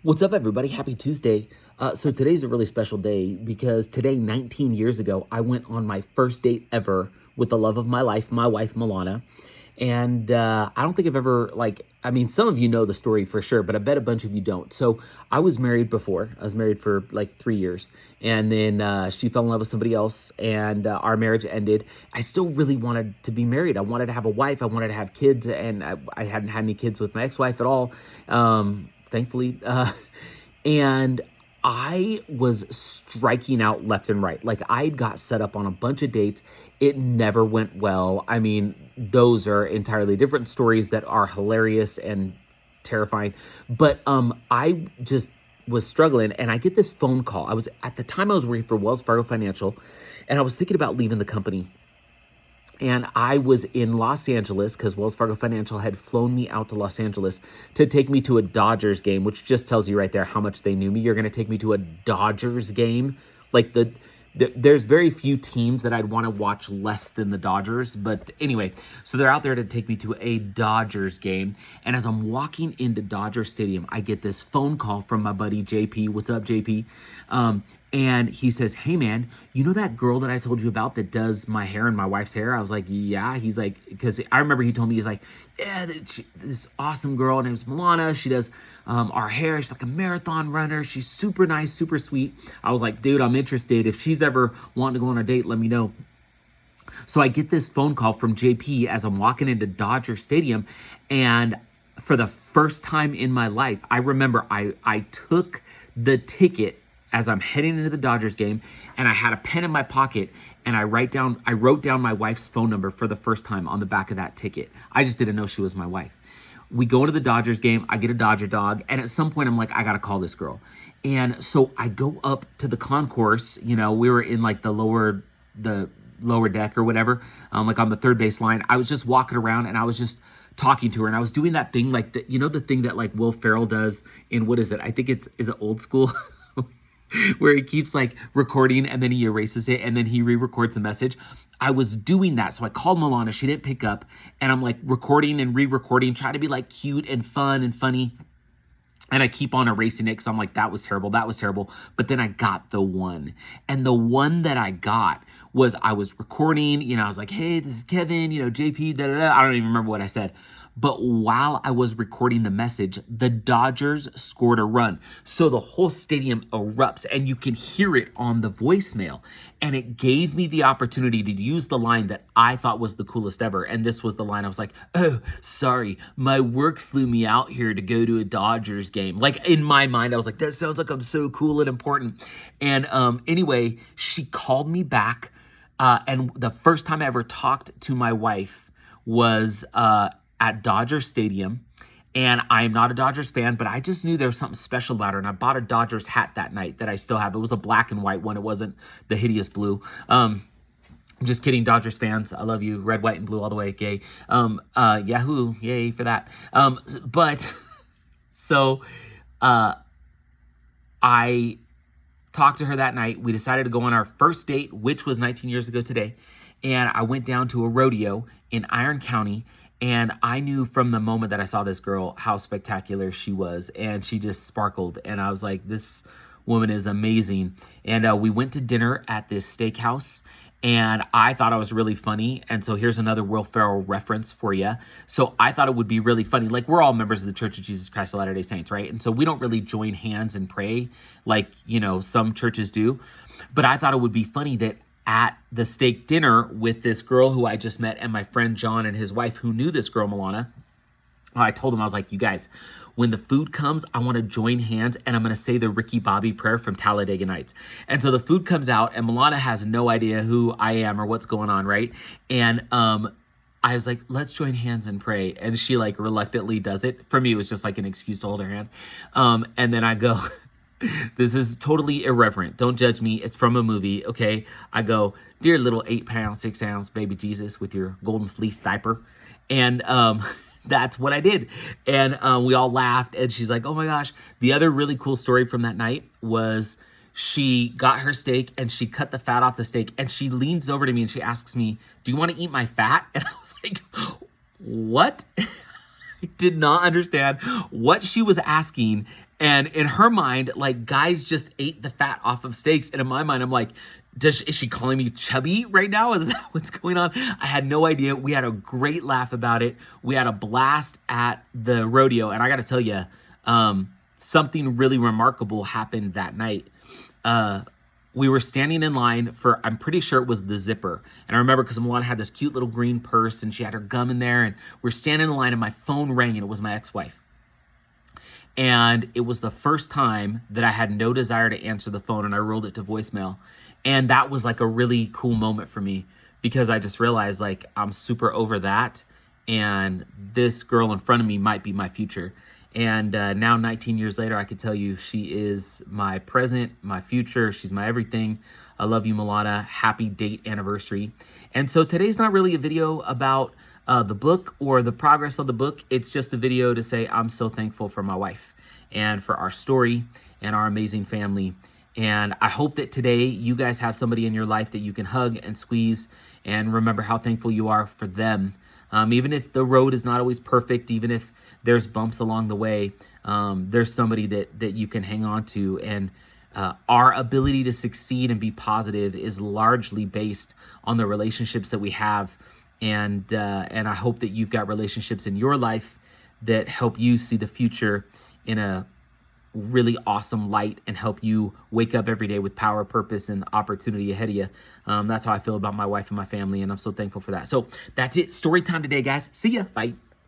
What's up, everybody? Happy Tuesday. So today's a really special day because today, 19 years ago, I went on my first date ever with the love of my life, my wife, Malana. And I don't think I've ever, some of you know the story for sure, but I bet a bunch of you don't. So I was married before. I was married for like 3 years. And then she fell in love with somebody else and our marriage ended. I still really wanted to be married. I wanted to have a wife. I wanted to have kids. And I hadn't had any kids with my ex-wife at all. Thankfully. And I was striking out left and right. Like I got set up on a bunch of dates. It never went well. I mean, those are entirely different stories that are hilarious and terrifying. But I just was struggling and I get this phone call. At the time I was working for Wells Fargo Financial and I was thinking about leaving the company. And I was in Los Angeles because Wells Fargo Financial had flown me out to Los Angeles to take me to a Dodgers game, which just tells you right there how much they knew me. You're going to take me to a Dodgers game? Like there's very few teams that I'd want to watch less than the Dodgers. But anyway, so they're out there to take me to a Dodgers game. And as I'm walking into Dodger Stadium, I get this phone call from my buddy JP. What's up, JP? And he says, hey man, you know that girl that I told you about that does my hair and my wife's hair? I was like, yeah. He's like, because I remember he told me, he's like, yeah, this awesome girl, her name's Malana. She does our hair. She's like a marathon runner. She's super nice, super sweet. I was like, dude, I'm interested. If she's ever wanting to go on a date, let me know. So I get this phone call from JP as I'm walking into Dodger Stadium. And for the first time in my life, I remember I took the ticket as I'm heading into the Dodgers game, and I had a pen in my pocket, and I wrote down my wife's phone number for the first time on the back of that ticket. I just didn't know she was my wife. We go into the Dodgers game, I get a Dodger dog, and at some point I'm like, I gotta call this girl. And so I go up to the concourse, we were in like the lower deck or whatever, like on the third base line. I was just walking around and I was just talking to her, and I was doing that thing like the thing that like Will Ferrell does in, what is it? I think is it Old School? Where he keeps like recording and then he erases it and then he re-records the message. I was doing that. So I called Malana. She didn't pick up. And I'm like recording and re-recording, trying to be like cute and fun and funny. And I keep on erasing it because I'm like, that was terrible. But then I got the one. And the one that I got was I was recording, I was like, hey, this is Kevin, JP, da da da. I don't even remember what I said. But while I was recording the message, the Dodgers scored a run. So the whole stadium erupts and you can hear it on the voicemail. And it gave me the opportunity to use the line that I thought was the coolest ever. And this was the line. I was like, oh, sorry, my work flew me out here to go to a Dodgers game. Like in my mind, I was like, that sounds like I'm so cool and important. And anyway, she called me back. And the first time I ever talked to my wife was at Dodger Stadium. And I'm not a Dodgers fan, but I just knew there was something special about her. And I bought a Dodgers hat that night that I still have. It was a black and white one. It wasn't the hideous blue. I'm just kidding, Dodgers fans. I love you. Red, white, and blue all the way. Gay. Yahoo. Yay for that. So I talked to her that night. We decided to go on our first date, which was 19 years ago today. And I went down to a rodeo in Iron County. And I knew from the moment that I saw this girl how spectacular she was. And she just sparkled. And I was like, this woman is amazing. And we went to dinner at this steakhouse. And I thought I was really funny. And so here's another Will Ferrell reference for you. So I thought it would be really funny. Like, we're all members of the Church of Jesus Christ of Latter-day Saints, right? And so we don't really join hands and pray like, some churches do. But I thought it would be funny that at the steak dinner with this girl who I just met and my friend John and his wife who knew this girl, Malana, I told him, I was like, you guys, when the food comes, I want to join hands and I'm going to say the Ricky Bobby prayer from Talladega Nights. And so the food comes out and Malana has no idea who I am or what's going on, right? And I was like, let's join hands and pray. And she like reluctantly does it. For me, it was just like an excuse to hold her hand. And then I go, this is totally irreverent. Don't judge me. It's from a movie, okay? I go, dear little 8-pound, 6-ounce baby Jesus with your golden fleece diaper. And that's what I did. And we all laughed. And she's like, oh my gosh. The other really cool story from that night was she got her steak and she cut the fat off the steak. And she leans over to me and she asks me, do you want to eat my fat? And I was like, what? did not understand what she was asking. And in her mind, like, guys just ate the fat off of steaks. And in my mind, I'm like, is she calling me chubby right now? Is that what's going on? I had no idea. We had a great laugh about it. We had a blast at the rodeo. And I got to tell you, something really remarkable happened that night. We were standing in line for, I'm pretty sure it was the zipper. And I remember because Malana had this cute little green purse and she had her gum in there. And we're standing in line and my phone rang and it was my ex-wife. And it was the first time that I had no desire to answer the phone and I rolled it to voicemail. And that was like a really cool moment for me because I just realized like I'm super over that. And this girl in front of me might be my future. And now 19 years later, I can tell you she is my present, my future. She's my everything. I love you, Malana. Happy date anniversary. And so today's not really a video about the book or the progress of the book. It's just a video to say I'm so thankful for my wife and for our story and our amazing family. And I hope that today you guys have somebody in your life that you can hug and squeeze and remember how thankful you are for them. Even if the road is not always perfect, even if there's bumps along the way, there's somebody that you can hang on to. And our ability to succeed and be positive is largely based on the relationships that we have. And I hope that you've got relationships in your life that help you see the future in a really awesome light and help you wake up every day with power, purpose, and opportunity ahead of you. That's how I feel about my wife and my family, and I'm so thankful for that. So that's it. Story time today, guys. See ya. Bye.